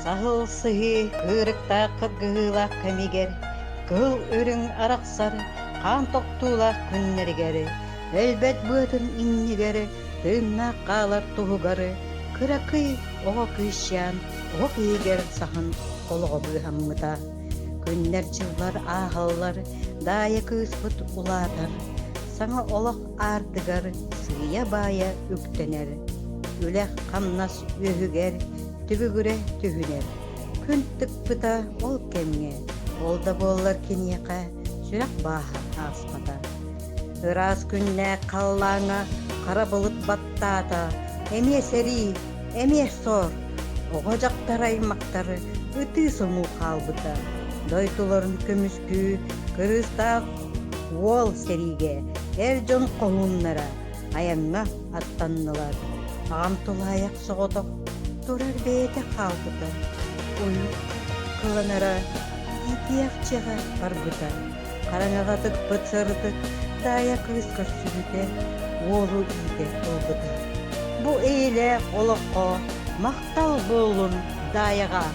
Сағыл сыһы кырыкта кыргыылақ кәмигер, кыл өрің арақсар, қан тоқтуулақ күннергері, әлбәт бұатын иннигері, тымна қалар туғығары, кыракы оға кыйшян, оға кыйгер сахын олығы бұйхаммыта. Күннер чыллар ағаллар, дайы кыспыт улатар, саңа олақ ардыгар, сыя бая үктенер, үләқ қамнас өйігер, түбігіре түхінер. Күн тықпыта ол кемге, ол да болар кенеқа, сүрақ баха аспата. Үрас күнне қаллаңа, қара бұлыт баттата, әме сәрі, әме сор, оға жақтар аймақтары, үті соңу қалбыта. Дойтуларын көміскү, кырыстақ уол сәриге, әр жон қолуннара, аяңға аттаннылар. Ағам тұлайық соғытық, турар бейте қалбыта. Ойық кыланара, икияқчаға барбыта. Қараңағатық бұтсырдық, дая кыскыр сүріте, олу иде болбыта. Бұ эйле олыққа мақтал болын даяға.